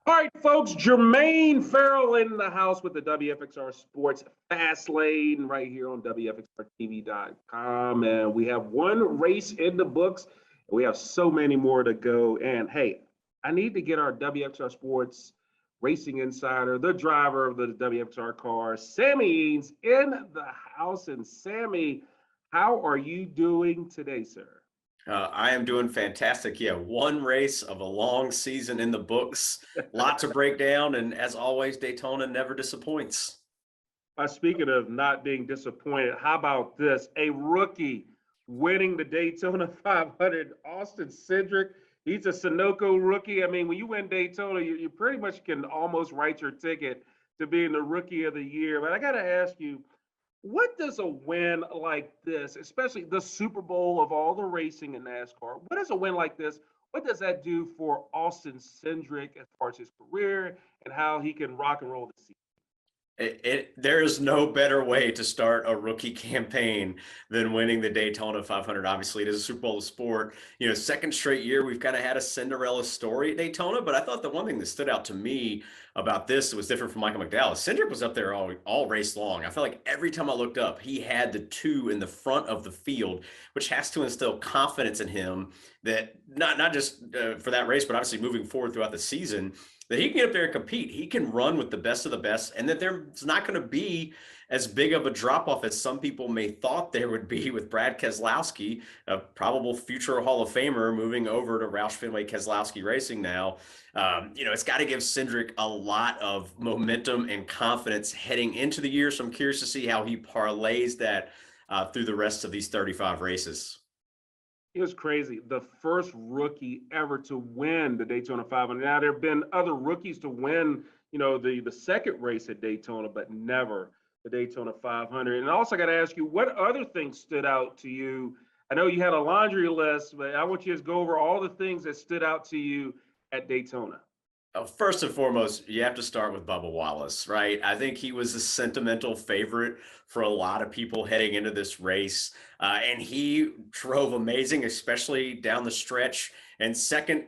All right, folks, Jermaine Ferrell in the house with the WFXR Sports Fastlane right here on WFXRTV.com. And we have one race in the books. And we have so many more to go. And hey, I need to get our WFXR Sports Racing Insider, the driver of the WFXR car, Sammy Eanes, in the house. And Sammy, how are you doing today, sir? I am doing fantastic. Yeah, one race of a long season in the books, lot to break down, and as always, Daytona never disappoints. Speaking of not being disappointed, how about this? A rookie winning the Daytona 500, Austin Cindric. He's a Sunoco rookie. I mean, when you win Daytona, you pretty much can almost write your ticket to being the rookie of the year. But I got to ask you, what does a win like this, especially the Super Bowl of all the racing in NASCAR, what does a win like this, what does that do for Austin Cindric as far as his career and how he can rock and roll the season? There is no better way to start a rookie campaign than winning the Daytona 500. Obviously, it is a Super Bowl of sport. You know, second straight year, we've kind of had a Cinderella story at Daytona, but I thought the one thing that stood out to me about this that was different from Michael McDowell. Cindric was up there all race long. I felt like every time I looked up, he had the two in the front of the field, which has to instill confidence in him that not just for that race, but obviously moving forward throughout the season, that he can get up there and compete. He can run with the best of the best, and that there's not going to be as big of a drop-off as some people may thought there would be with Brad Keselowski, a probable future Hall of Famer, moving over to Roush Fenway Keselowski Racing now. It's got to give Cindric a lot of momentum and confidence heading into the year, so I'm curious to see how he parlays that through the rest of these 35 races. It was crazy. The first rookie ever to win the Daytona 500. Now, there have been other rookies to win, the second race at Daytona, but never the Daytona 500. And I also got to ask you, what other things stood out to you? I know you had a laundry list, but I want you to go over all the things that stood out to you at Daytona. First and foremost, you have to start with Bubba Wallace, right? I think he was a sentimental favorite for a lot of people heading into this race. And he drove amazing, especially down the stretch. And second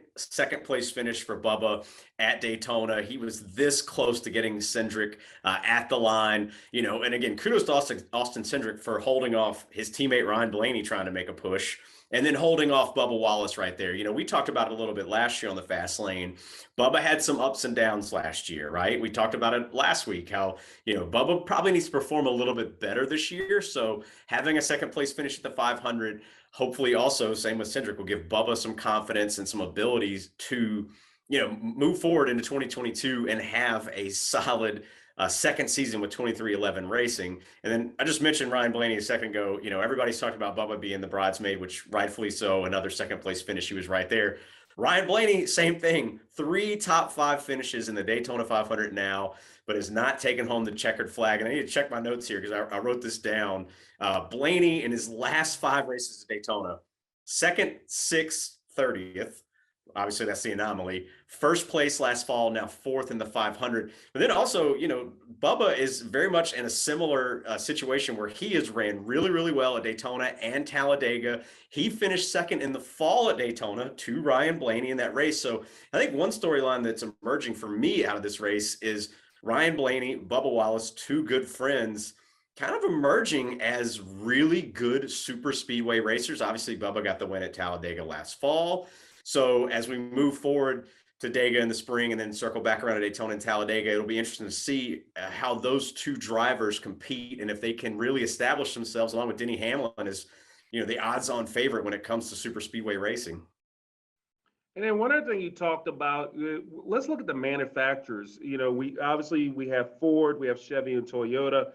place finish for Bubba at Daytona. He was this close to getting Cindric at the line, and again, kudos to Austin Cindric for holding off his teammate Ryan Blaney trying to make a push. And then holding off Bubba Wallace right there. We talked about it a little bit last year on the fast lane. Bubba had some ups and downs last year, right? We talked about it last week, how, Bubba probably needs to perform a little bit better this year. So having a second place finish at the 500, hopefully also, same with Cindric, will give Bubba some confidence and some abilities to, move forward into 2022 and have a solid second season with 2311 Racing. And then I just mentioned Ryan Blaney a second ago. Everybody's talked about Bubba being the bridesmaid, which rightfully so. Another second place finish, he was right there. Ryan Blaney, same thing. 3 top 5 finishes in the Daytona 500 now, but has not taken home the checkered flag. And I need to check my notes here because I wrote this down. Blaney in his last 5 races at Daytona, 2nd, 6th, 30th. Obviously, that's the anomaly. First place last fall, now 4th in the 500. But then also, Bubba is very much in a similar situation where he has ran really, really well at Daytona and Talladega. He finished 2nd in the fall at Daytona to Ryan Blaney in that race. So I think one storyline that's emerging for me out of this race is Ryan Blaney, Bubba Wallace, 2 good friends, kind of emerging as really good super speedway racers. Obviously, Bubba got the win at Talladega last fall. So as we move forward to Daytona in the spring and then circle back around to Daytona and Talladega, it'll be interesting to see how those 2 drivers compete and if they can really establish themselves along with Denny Hamlin as, the odds-on favorite when it comes to super speedway racing. And then one other thing you talked about, let's look at the manufacturers. We have Ford, we have Chevy and Toyota.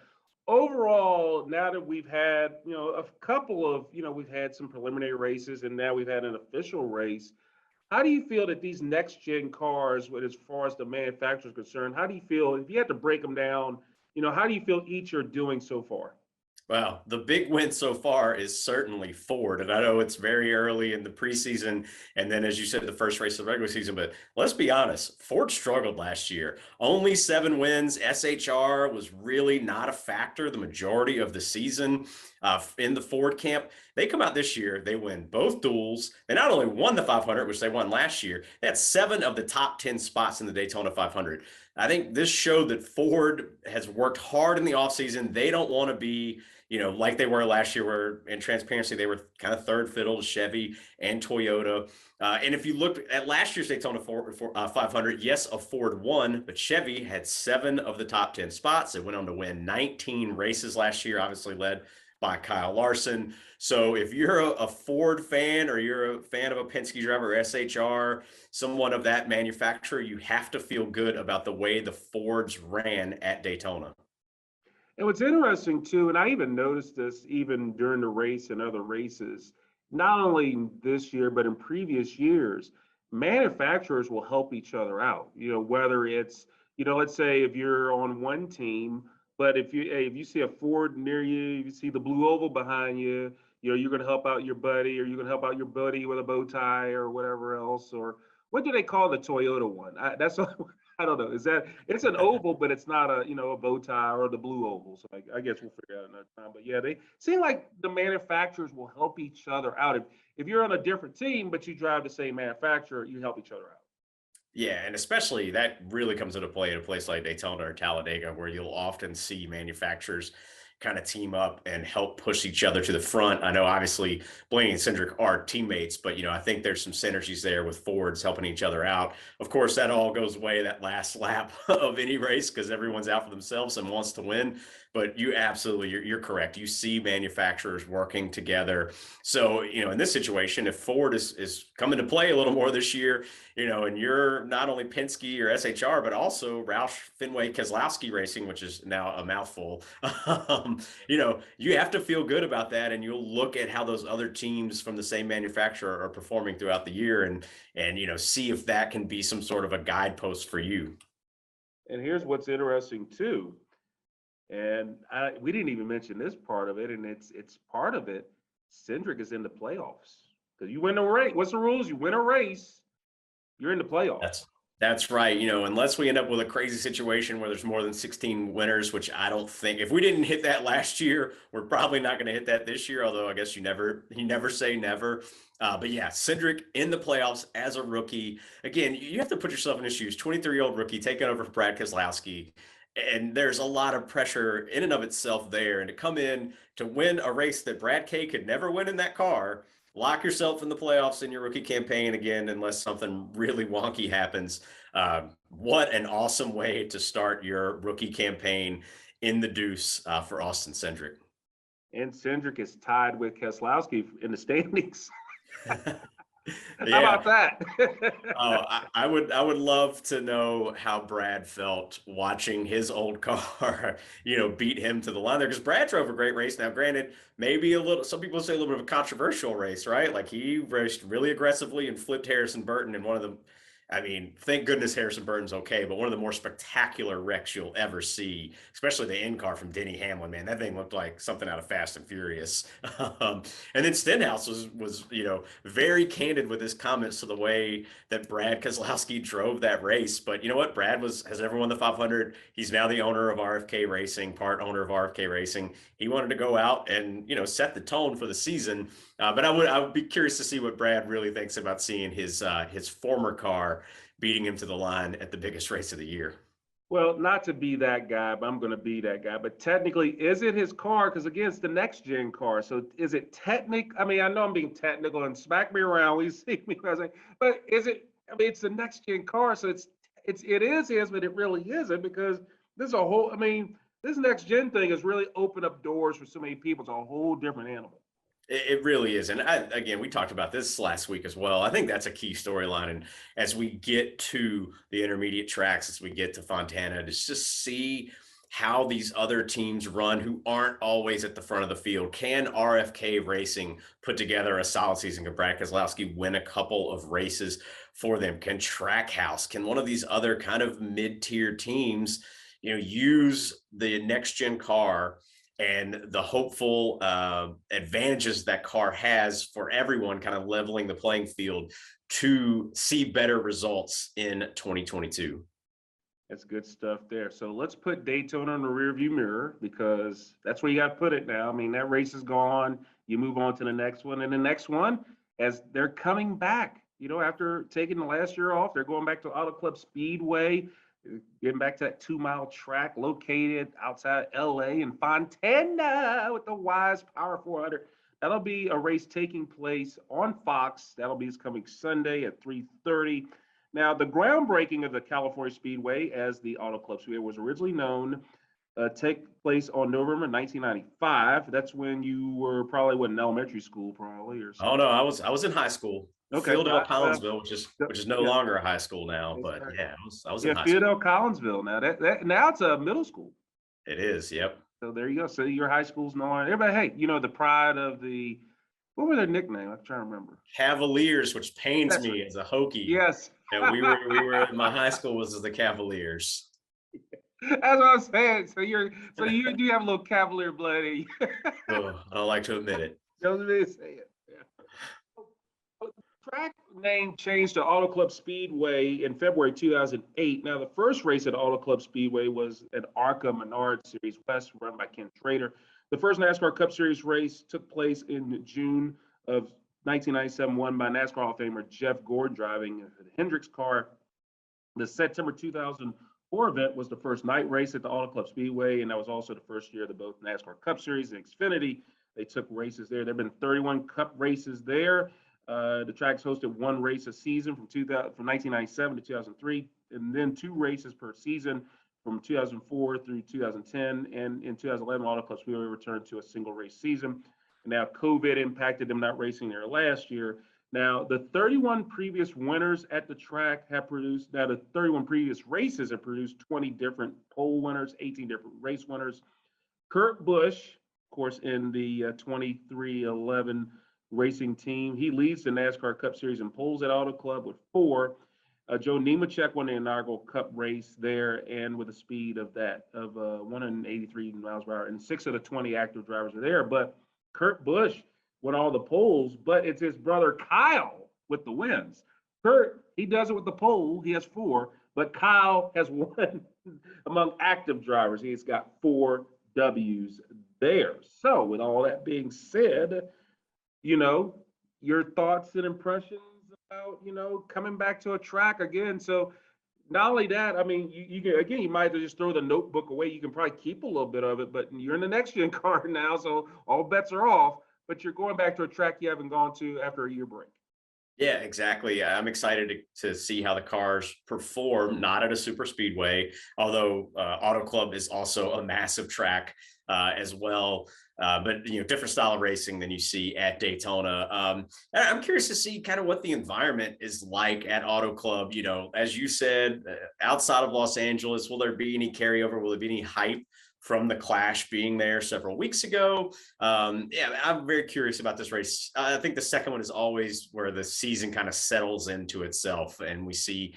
Overall, now that we've had, a couple of, we've had some preliminary races and now we've had an official race. How do you feel that these next gen cars, as far as the manufacturer is concerned, how do you feel if you had to break them down, how do you feel each are doing so far? Well, the big win so far is certainly Ford. And I know it's very early in the preseason. And then, as you said, the first race of the regular season. But let's be honest, Ford struggled last year. Only 7 wins. SHR was really not a factor the majority of the season in the Ford camp. They come out this year, they win both duels. They not only won the 500, which they won last year, they had 7 of the top 10 spots in the Daytona 500. I think this showed that Ford has worked hard in the offseason. They don't want to be, like they were last year, where in transparency, they were kind of third fiddle to Chevy and Toyota. And if you looked at last year's Daytona 500, yes, a Ford won, but Chevy had 7 of the top 10 spots. They went on to win 19 races last year, obviously led by Kyle Larson. So if you're a Ford fan or you're a fan of a Penske driver or SHR, someone of that manufacturer, you have to feel good about the way the Fords ran at Daytona. And what's interesting too, and I even noticed this even during the race and other races, not only this year, but in previous years, manufacturers will help each other out. Whether it's, let's say if you're on one team, but if you see a Ford near you, you see the blue oval behind you, you're going to help out your buddy, or you're going to help out your buddy with a bow tie or whatever else. Or what do they call the Toyota one? That's I don't know. Is that it's an oval, but it's not a bow tie or the blue oval. So I guess we'll figure out another time. But yeah, they seem like the manufacturers will help each other out. If you're on a different team, but you drive the same manufacturer, you help each other out. Yeah, and especially that really comes into play at a place like Daytona or Talladega, where you'll often see manufacturers kind of team up and help push each other to the front. I know obviously Blaney and Cindric are teammates, but I think there's some synergies there with Fords helping each other out. Of course, that all goes away that last lap of any race because everyone's out for themselves and wants to win. But you're correct. You see manufacturers working together. So, in this situation, if Ford is coming to play a little more this year, and you're not only Penske or SHR, but also Roush Fenway Keselowski Racing, which is now a mouthful. You have to feel good about that, and you'll look at how those other teams from the same manufacturer are performing throughout the year, and see if that can be some sort of a guidepost for you. And here's what's interesting too, and we didn't even mention this part of it, and it's part of it. Cindric is in the playoffs because you win a race. What's the rules? You win a race, you're in the playoffs. That's right. Unless we end up with a crazy situation where there's more than 16 winners, which I don't think, if we didn't hit that last year, we're probably not going to hit that this year. Although I guess you never say never. But yeah, Cindric in the playoffs as a rookie. Again, you have to put yourself in his shoes. 23-year-old rookie taking over for Brad Keselowski. And there's a lot of pressure in and of itself there. And to come in to win a race that Brad K could never win in that car, lock yourself in the playoffs in your rookie campaign again, unless something really wonky happens. What an awesome way to start your rookie campaign in the deuce for Austin Cindric. And Cindric is tied with Keselowski in the standings. Yeah. How about that? I would love to know how Brad felt watching his old car, beat him to the line there, because Brad drove a great race. Now, granted, maybe some people say a little bit of a controversial race, right? Like he raced really aggressively and flipped Harrison Burton in one of the, thank goodness Harrison Burton's okay, but one of the more spectacular wrecks you'll ever see, especially the in car from Denny Hamlin, man, that thing looked like something out of Fast and Furious. And then Stenhouse was very candid with his comments to the way that Brad Keselowski drove that race. But you know what? Brad has never won the 500. He's now the owner of RFK Racing, part owner of RFK Racing. He wanted to go out and, set the tone for the season. But I would be curious to see what Brad really thinks about seeing his former car beating him to the line at the biggest race of the year. Well, not to be that guy, but I'm going to be that guy. But technically, is it his car? Because again, it's the next gen car. So is it I know I'm being technical, and smack me around when you see me. But is it? It's the next gen car, so it is his, but it really isn't, because this is a whole. This next gen thing has really opened up doors for so many people. It's a whole different animal. It really is. And again, we talked about this last week as well. I think that's a key storyline. And as we get to the intermediate tracks, as we get to Fontana, to just see how these other teams run who aren't always at the front of the field. Can RFK Racing put together a solid season? Can Brad Keselowski win a couple of races for them? Can Trackhouse, can one of these other kind of mid-tier teams, use the next gen car and the hopeful advantages that car has for everyone, kind of leveling the playing field to see better results in 2022. That's good stuff there. So let's put Daytona in the rearview mirror because that's where you got to put it now. I mean, that race is gone. You move on to the next one. And the next one, as they're coming back, after taking the last year off, they're going back to Auto Club Speedway, getting back to that 2-mile track located outside LA in Fontana with the Wise Power 400. That'll be a race taking place on Fox. That'll be this coming Sunday at 3:30. Now, the groundbreaking of the California Speedway, as the Auto Club Speedway was originally known, take place on November 1995. That's when you were probably in elementary school, probably, or Oh something. no, I was in high school. Okay, Fieldale Collinsville, which is no yeah, longer a high school now, but right. yeah, I was in high school. Fieldale Collinsville. Now that now it's a middle school. It is, yep. So there you go. So your high school's no longer. Everybody, hey, the pride of the. What were their nickname? I'm trying to remember. Cavaliers, which pains That's me right. as a Hokie. Yes. And we were my high school was the Cavaliers. That's what I'm saying. So you do have a little Cavalier blood in you. Oh, I don't like to admit it. Don't say it. Yeah. Track name changed to Auto Club Speedway in February 2008. Now, the first race at Auto Club Speedway was at ARCA Menard Series West, run by Ken Trader. The first NASCAR Cup Series race took place in June of 1997, won by NASCAR Hall of Famer Jeff Gordon driving the Hendricks car. The September 2004 event was the first night race at the Auto Club Speedway, and that was also the first year that both NASCAR Cup Series and Xfinity, they took races there. There have been 31 Cup races there. The track's hosted one race a season from 1997 to 2003, and then 2 races per season from 2004 through 2010. And in 2011, Auto Club Speedway returned to a single race season. And now COVID impacted them not racing there last year. Now, the 31 previous winners at the track have produced, now the 31 previous races have produced 20 different pole winners, 18 different race winners. Kurt Busch, of course, in the 2311 racing team, he leads the NASCAR Cup Series in poles at Auto Club with 4. Joe Nemechek won the inaugural Cup race there, and with a speed of 183 miles per hour, and 6 of the 20 active drivers are there. But Kurt Busch won all the poles, but it's his brother Kyle with the wins. Kurt, he does it with the pole. He has 4, but Kyle has 1 among active drivers. He's got 4 W's there. So with all that being said, your thoughts and impressions about, coming back to a track again. So not only that, I mean, you can, again, you might just throw the notebook away. You can probably keep a little bit of it, but you're in the next gen car now, so all bets are off. But you're going back to a track you haven't gone to after a year break. Yeah, exactly. I'm excited to see how the cars perform, not at a super speedway, although Auto Club is also a massive track as well. But different style of racing than you see at Daytona. I'm curious to see kind of what the environment is like at Auto Club. As you said, outside of Los Angeles, will there be any carryover? Will there be any hype from the Clash being there several weeks ago? Yeah, I'm very curious about this race. I think the second one is always where the season kind of settles into itself, and we see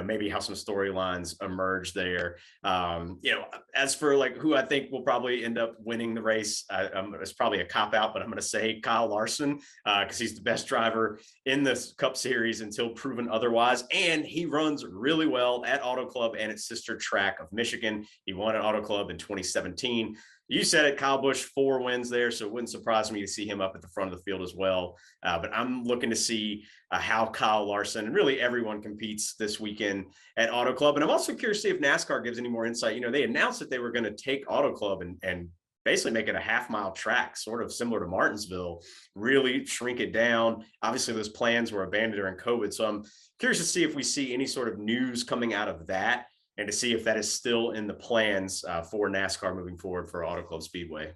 maybe how some storylines emerge there. As for like who I think will probably end up winning the race, it's probably a cop out, but I'm going to say Kyle Larson because he's the best driver in this Cup Series until proven otherwise. And he runs really well at Auto Club and its sister track of Michigan. He won at Auto Club in 2017. You said it, Kyle Busch, 4 wins there, so it wouldn't surprise me to see him up at the front of the field as well. But I'm looking to see how Kyle Larson and really everyone competes this weekend at Auto Club. And I'm also curious to see if NASCAR gives any more insight. They announced that they were going to take Auto Club and basically make it a half-mile track, sort of similar to Martinsville, really shrink it down. Obviously, those plans were abandoned during COVID. So I'm curious to see if we see any sort of news coming out of that, and to see if that is still in the plans for NASCAR moving forward for Auto Club Speedway.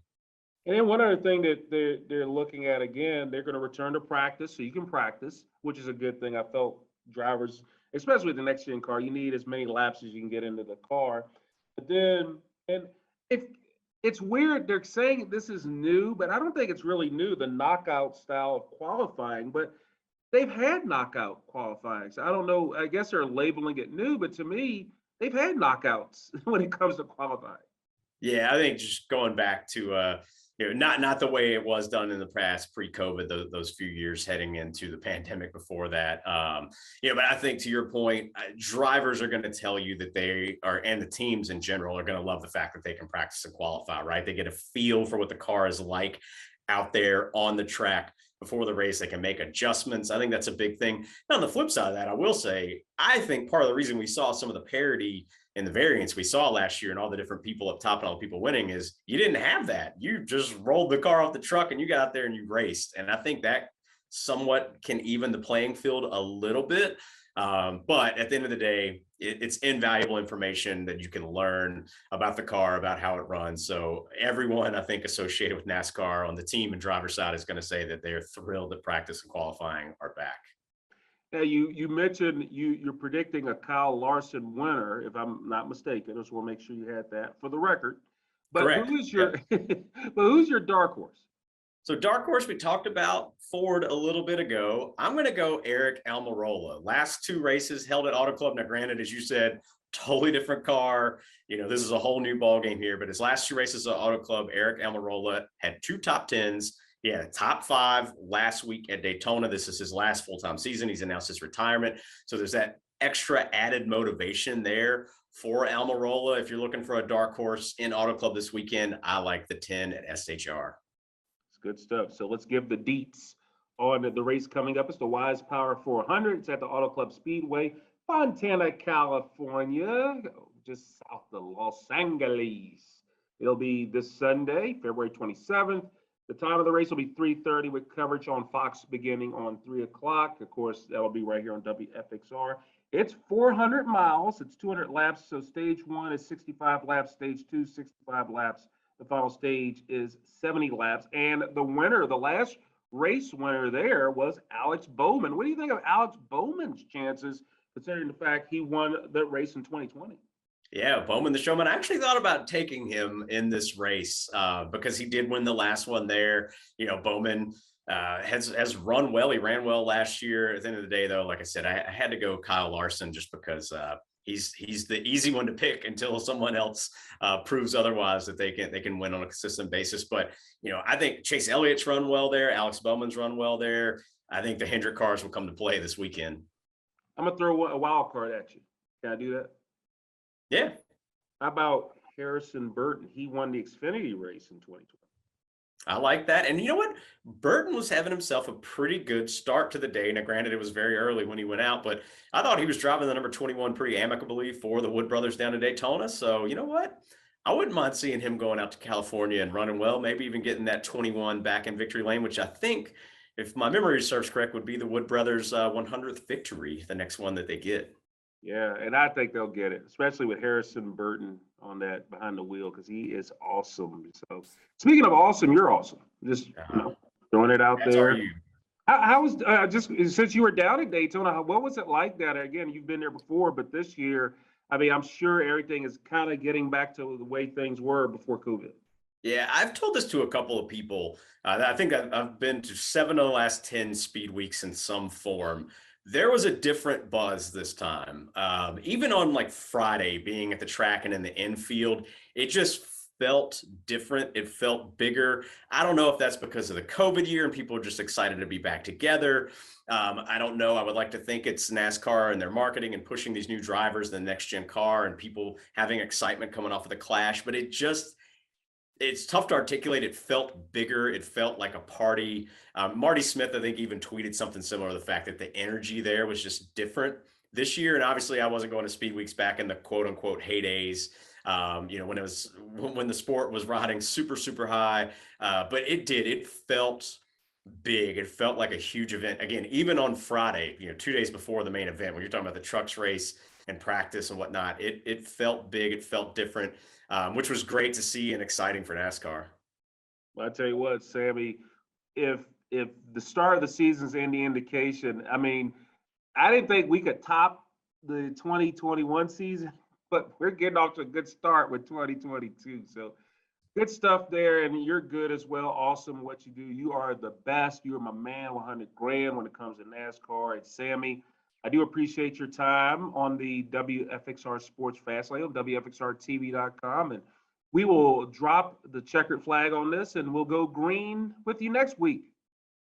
And then one other thing that they're looking at, again, they're going to return to practice, so you can practice, which is a good thing. I felt drivers, especially with the next gen car, you need as many laps as you can get into the car. But then, and if it's weird, they're saying this is new, but I don't think it's really new, the knockout style of qualifying. But they've had knockout qualifying. So I don't know. I guess they're labeling it new, but to me, they've had knockouts when it comes to qualifying. Yeah, I think just going back to not the way it was done in the past pre-COVID, those few years heading into the pandemic before that. But I think to your point, drivers are going to tell you that they are, and the teams in general are going to love the fact that they can practice and qualify, right? They get a feel for what the car is like out there on the track before the race. They can make adjustments. I think that's a big thing. Now, on the flip side of that, I will say, I think part of the reason we saw some of the parity and the variance we saw last year and all the different people up top and all the people winning is you didn't have that. You just rolled the car off the truck and you got out there and you raced. And I think that somewhat can even the playing field a little bit. But at the end of the day, it's invaluable information that you can learn about the car, about how it runs. So everyone, I think, associated with NASCAR on the team and driver side is going to say that they're thrilled that practice and qualifying are back. Now, you mentioned you're predicting a Kyle Larson winner, if I'm not mistaken. I just want to make sure you had that for the record. But Correct. who is your Yep. but who's your dark horse? So dark horse, we talked about Ford a little bit ago. I'm going to go Eric Almirola. Last two races held at Auto Club. Now, granted, as you said, totally different car. This is a whole new ball game here. But his last two races at Auto Club, Eric Almirola had two top tens. He had a top five last week at Daytona. This is his last full-time season. He's announced his retirement. So there's that extra added motivation there for Almirola. If you're looking for a dark horse in Auto Club this weekend, I like the 10 at SHR. It's good stuff. So let's give the deets on the race coming up. It's the Wise Power 400. It's at the Auto Club Speedway, Fontana, California, just south of Los Angeles. It'll be this Sunday, February 27th. The time of the race will be 3:30 with coverage on Fox beginning on 3 o'clock. Of course, that'll be right here on WFXR. It's 400 miles. It's 200 laps. So stage one is 65 laps. Stage two, 65 laps. The final stage is 70 laps. And the winner, the last race winner there was Alex Bowman. What do you think of Alex Bowman's chances, considering the fact he won the race in 2020? Yeah, Bowman the Showman. I actually thought about taking him in this race because he did win the last one there. Bowman has run well. He ran well last year. At the end of the day, though, like I said, I had to go Kyle Larson just because he's the easy one to pick until someone else proves otherwise that they can win on a consistent basis. But I think Chase Elliott's run well there. Alex Bowman's run well there. I think the Hendrick cars will come to play this weekend. I'm gonna throw a wild card at you. Can I do that? Yeah. How about Harrison Burton? He won the Xfinity race in 2020. I like that. And you know what? Burton was having himself a pretty good start to the day. Now, granted, it was very early when he went out, but I thought he was driving the number 21 pretty amicably for the Wood brothers down in Daytona. So, you know what? I wouldn't mind seeing him going out to California and running well, maybe even getting that 21 back in victory lane, which I think, if my memory serves correct, would be the Wood brothers' 100th victory, the next one that they get. Yeah, and I think they'll get it, especially with Harrison Burton on that behind the wheel, because he is awesome. So speaking of awesome, you're awesome. Just throwing it out That's there. are you. How was just since you were down at Daytona, what was it like that? Again, you've been there before, but this year, I mean, I'm sure everything is kind of getting back to the way things were before COVID. Yeah, I've told this to a couple of people. I think I've been to 7 of the last 10 speed weeks in some form. There was a different buzz this time. Even on like Friday, being at the track and in the infield, it just felt different. It felt bigger. I don't know if that's because of the COVID year and people are just excited to be back together. I don't know. I would like to think it's NASCAR and their marketing and pushing these new drivers, the next gen car, and people having excitement coming off of the Clash. But it's tough to articulate. It felt bigger. It felt like a party. Marty Smith, I think, even tweeted something similar to the fact that the energy there was just different this year. And obviously, I wasn't going to Speed Weeks back in the quote unquote heydays. When the sport was riding super, super high. But it felt big. It felt like a huge event. Again, even on Friday, 2 days before the main event, when you're talking about the trucks race and practice and whatnot, it felt big. It felt different. Which was great to see and exciting for NASCAR. Well, I tell you what, Sammy, if the start of the season's any indication, I mean, I didn't think we could top the 2021 season, but we're getting off to a good start with 2022. So good stuff there, and you're good as well. Awesome what you do. You are the best. You are my man, 100 grand when it comes to NASCAR. And Sammy, I do appreciate your time on the WFXR Sports Fastlane on WFXRTV.com. And we will drop the checkered flag on this and we'll go green with you next week.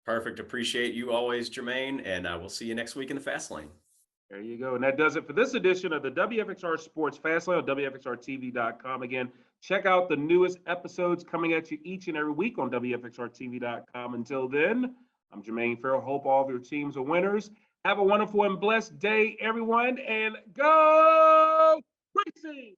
Perfect. Appreciate you always, Jermaine, and we'll see you next week in the Fast Lane. There you go. And that does it for this edition of the WFXR Sports Fastlane on WFXRTV.com. Again, check out the newest episodes coming at you each and every week on WFXRTV.com. Until then, I'm Jermaine Ferrell. Hope all of your teams are winners. Have a wonderful and blessed day, everyone, and go racing!